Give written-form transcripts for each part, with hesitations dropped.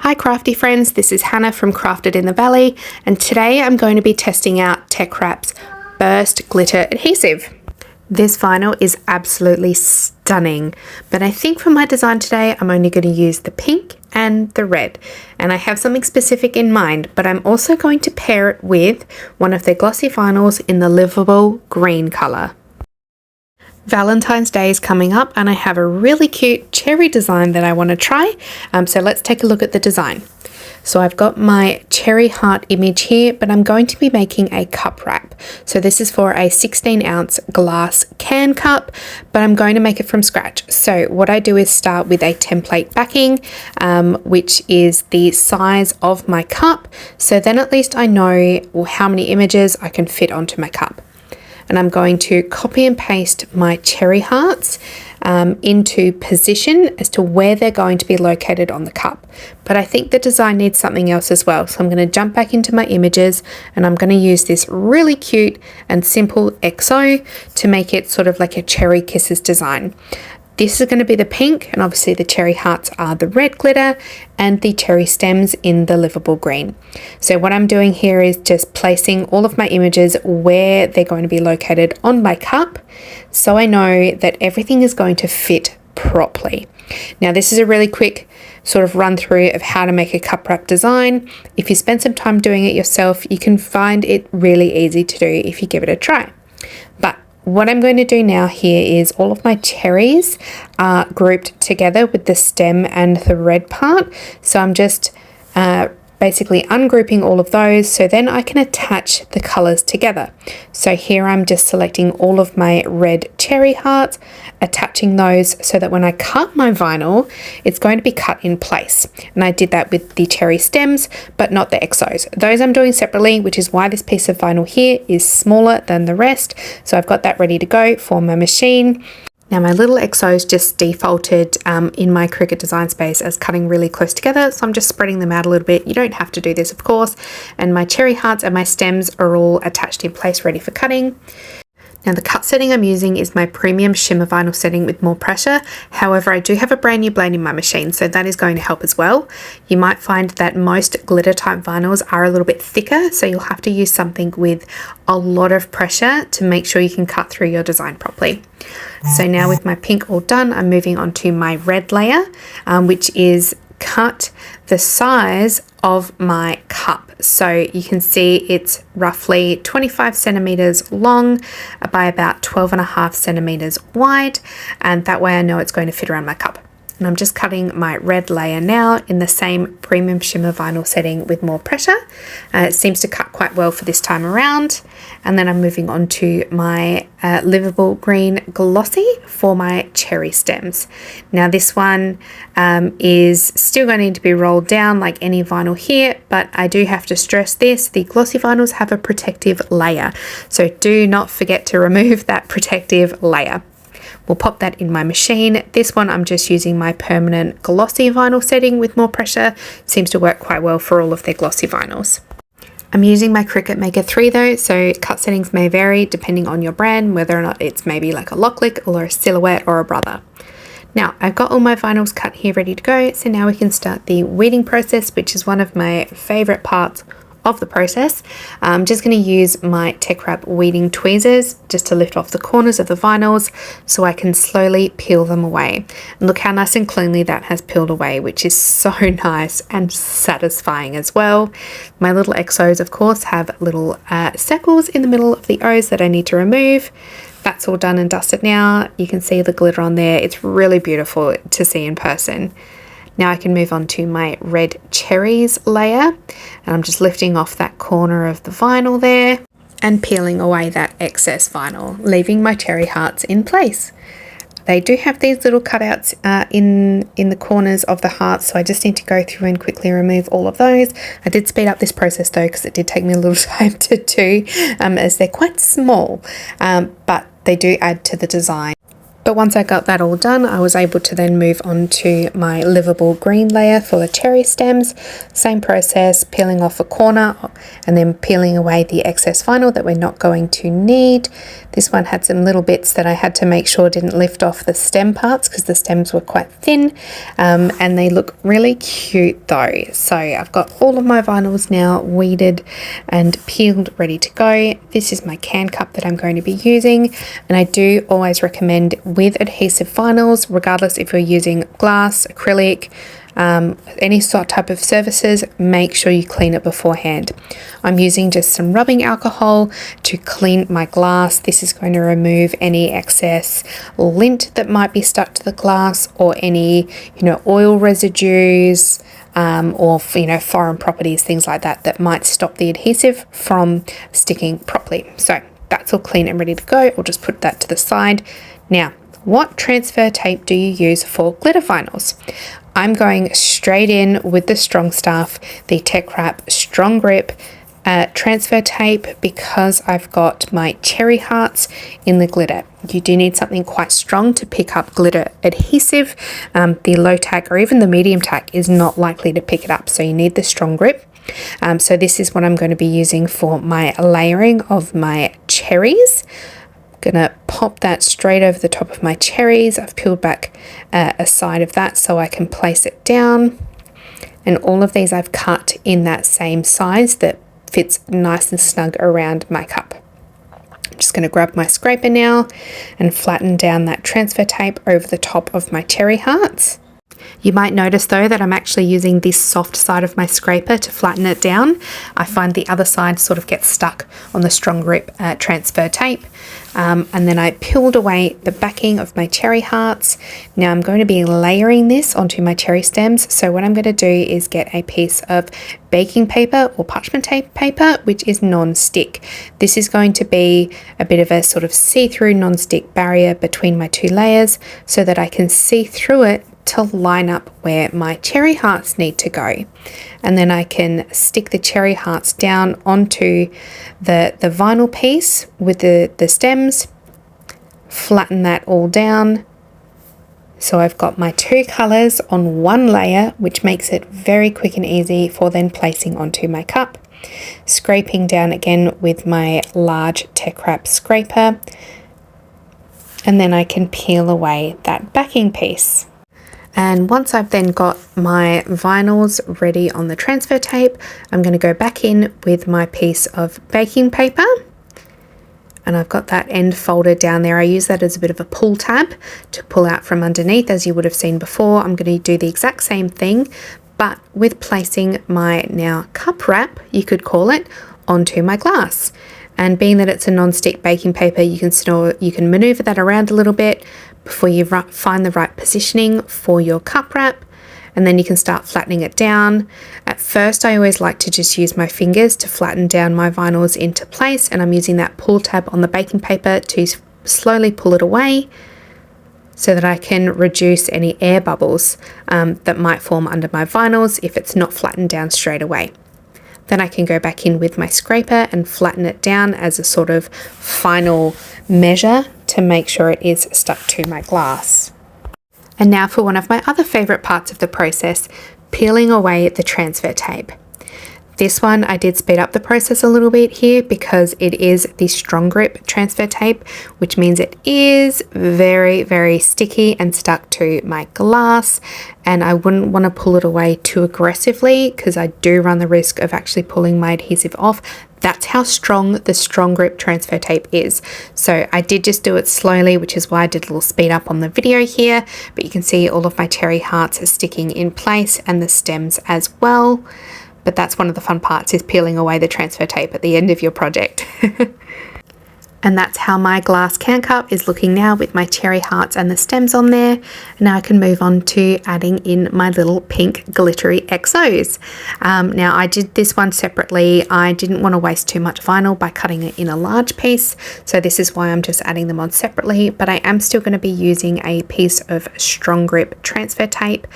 Hi crafty friends, this is Hannah from Crafted in the Valley, and today I'm going to be testing out Teckwrap's Burst Glitter Adhesive. This vinyl is absolutely stunning, but I think for my design today I'm only going to use the pink and the red, and I have something specific in mind, but I'm also going to pair it with one of their glossy vinyls in the livable green colour. Valentine's Day is coming up and I have a really cute cherry design that I want to try, so let's take a look at the design. So I've got my cherry heart image here, but I'm going to be making a cup wrap. So this is for a 16-ounce glass can cup, but I'm going to make it from scratch. So what I do is start with a template backing, which is the size of my cup. So then at least I know how many images I can fit onto my cup. And I'm going to copy and paste my cherry hearts into position as to where they're going to be located on the cup. But I think the design needs something else as well. So I'm going to jump back into my images and I'm going to use this really cute and simple XO to make it sort of like a cherry kisses design. This is going to be the pink, and obviously the cherry hearts are the red glitter and the cherry stems in the livable green. So what I'm doing here is just placing all of my images where they're going to be located on my cup, so I know that everything is going to fit properly. Now this is a really quick sort of run through of how to make a cup wrap design. If you spend some time doing it yourself, you can find it really easy to do if you give it a try. But what I'm going to do now here is all of my cherries are grouped together with the stem and the red part. So I'm just basically ungrouping all of those so then I can attach the colors together. So here I'm just selecting all of my red cherry hearts, attaching those so that when I cut my vinyl, it's going to be cut in place. And I did that with the cherry stems, but not the XOs. Those I'm doing separately, which is why this piece of vinyl here is smaller than the rest. So I've got that ready to go for my machine. Now my little XOs just defaulted in my Cricut design space as cutting really close together, so I'm just spreading them out a little bit. You don't have to do this, of course, and my cherry hearts and my stems are all attached in place ready for cutting. Now the cut setting I'm using is my premium shimmer vinyl setting with more pressure. However, I do have a brand new blade in my machine, so that is going to help as well. You might find that most glitter type vinyls are a little bit thicker, so you'll have to use something with a lot of pressure to make sure you can cut through your design properly. So now with my pink all done, I'm moving on to my red layer, which is cut the size of my cup. So you can see it's roughly 25 centimeters long by about 12.5 centimeters wide, and that way I know it's going to fit around my cup. And I'm just cutting my red layer now in the same premium shimmer vinyl setting with more pressure. It seems to cut quite well for this time around. And then I'm moving on to my livable green glossy for my cherry stems. Now this one is still going to need to be rolled down like any vinyl here, but I do have to stress this, the glossy vinyls have a protective layer. So do not forget to remove that protective layer. We'll pop that in my machine. This one I'm just using my permanent glossy vinyl setting with more pressure. Seems to work quite well for all of their glossy vinyls. I'm using my Cricut Maker 3 though, so cut settings may vary depending on your brand, whether or not it's maybe like a Locklick or a Silhouette or a Brother. Now I've got all my vinyls cut here ready to go, so now we can start the weeding process, which is one of my favorite parts of the process. I'm just going to use my Teckwrap weeding tweezers just to lift off the corners of the vinyls so I can slowly peel them away. And look how nice and cleanly that has peeled away, which is so nice and satisfying as well. My little XOs of course have little circles in the middle of the O's that I need to remove. That's all done and dusted now. You can see the glitter on there. It's really beautiful to see in person. Now I can move on to my red cherries layer, and I'm just lifting off that corner of the vinyl there and peeling away that excess vinyl, leaving my cherry hearts in place. They do have these little cutouts in the corners of the hearts, so I just need to go through and quickly remove all of those. I did speed up this process though, because it did take me a little time to do, as they're quite small, but they do add to the design. But once I got that all done, I was able to then move on to my livable green layer for the cherry stems. Same process, peeling off a corner and then peeling away the excess vinyl that we're not going to need. This one had some little bits that I had to make sure didn't lift off the stem parts because the stems were quite thin, and they look really cute though. So I've got all of my vinyls now weeded and peeled, ready to go. This is my can cup that I'm going to be using, and I do always recommend with adhesive vinyls, regardless if you're using glass, acrylic, any sort type of surfaces, make sure you clean it beforehand. I'm using just some rubbing alcohol to clean my glass. This is going to remove any excess lint that might be stuck to the glass, or any oil residues, or foreign properties, things like that that might stop the adhesive from sticking properly. So that's all clean and ready to go. I'll just put that to the side. Now, what transfer tape do you use for glitter vinyls? I'm going straight in with the Strong Stuff, the Tech Wrap Strong Grip transfer tape, because I've got my cherry hearts in the glitter. You do need something quite strong to pick up glitter adhesive. The low tack or even the medium tack is not likely to pick it up, so you need the Strong Grip. So this is what I'm going to be using for my layering of my cherries. Gonna pop that straight over the top of my cherries. I've peeled back a side of that so I can place it down, and all of these I've cut in that same size that fits nice and snug around my cup. I'm just going to grab my scraper now and flatten down that transfer tape over the top of my cherry hearts. You might notice though that I'm actually using this soft side of my scraper to flatten it down. I find the other side sort of gets stuck on the Strong Grip transfer tape. And then I peeled away the backing of my cherry hearts. Now I'm going to be layering this onto my cherry stems. So what I'm going to do is get a piece of baking paper or parchment tape paper, which is non-stick. This is going to be a bit of a sort of see-through non-stick barrier between my two layers so that I can see through it to line up where my cherry hearts need to go. And then I can stick the cherry hearts down onto the vinyl piece with the stems, flatten that all down. So I've got my two colors on one layer, which makes it very quick and easy for then placing onto my cup. Scraping down again with my large Tech Wrap scraper, and then I can peel away that backing piece. And once I've then got my vinyls ready on the transfer tape, I'm going to go back in with my piece of baking paper. And I've got that end folded down there. I use that as a bit of a pull tab to pull out from underneath, as you would have seen before. I'm going to do the exact same thing, but with placing my now cup wrap, you could call it, onto my glass. And being that it's a non-stick baking paper, you can maneuver that around a little bit before you find the right positioning for your cup wrap, and then you can start flattening it down. At first, I always like to just use my fingers to flatten down my vinyls into place, and I'm using that pull tab on the baking paper to slowly pull it away so that I can reduce any air bubbles that might form under my vinyls if it's not flattened down straight away. Then I can go back in with my scraper and flatten it down as a sort of final measure to make sure it is stuck to my glass. And now for one of my other favourite parts of the process, peeling away the transfer tape. This one I did speed up the process a little bit here because it is the Strong Grip transfer tape, which means it is very, very sticky and stuck to my glass, and I wouldn't want to pull it away too aggressively because I do run the risk of actually pulling my adhesive off. That's how strong the Strong Grip transfer tape is. So I did just do it slowly, which is why I did a little speed up on the video here, but you can see all of my cherry hearts are sticking in place and the stems as well. But that's one of the fun parts, is peeling away the transfer tape at the end of your project. And that's how my glass can cup is looking now with my cherry hearts and the stems on there. And now I can move on to adding in my little pink glittery XOs. Now I did this one separately. I didn't want to waste too much vinyl by cutting it in a large piece. So this is why I'm just adding them on separately, but I am still going to be using a piece of Strong Grip transfer tape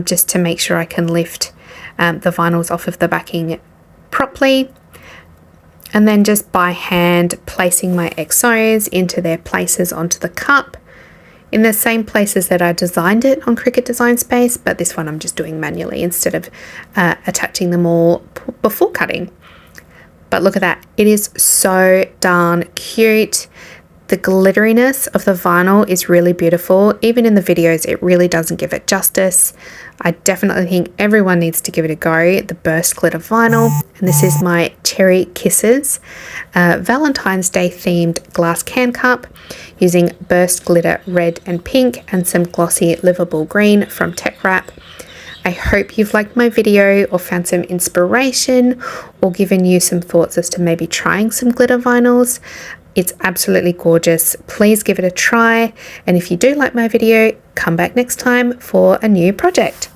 just to make sure I can lift the vinyls off of the backing properly. And then just by hand placing my XOs into their places onto the cup in the same places that I designed it on Cricut Design Space, but this one I'm just doing manually instead of attaching them all before cutting. But look at that, it is so darn cute. The glitteriness of the vinyl is really beautiful. Even in the videos, it really doesn't give it justice. I definitely think everyone needs to give it a go, the burst glitter vinyl. And this is my Cherry Kisses Valentine's Day themed glass can cup using burst glitter red and pink and some glossy livable green from Tech Wrap. I hope you've liked my video or found some inspiration or given you some thoughts as to maybe trying some glitter vinyls. It's absolutely gorgeous. Please give it a try. And if you do like my video, come back next time for a new project.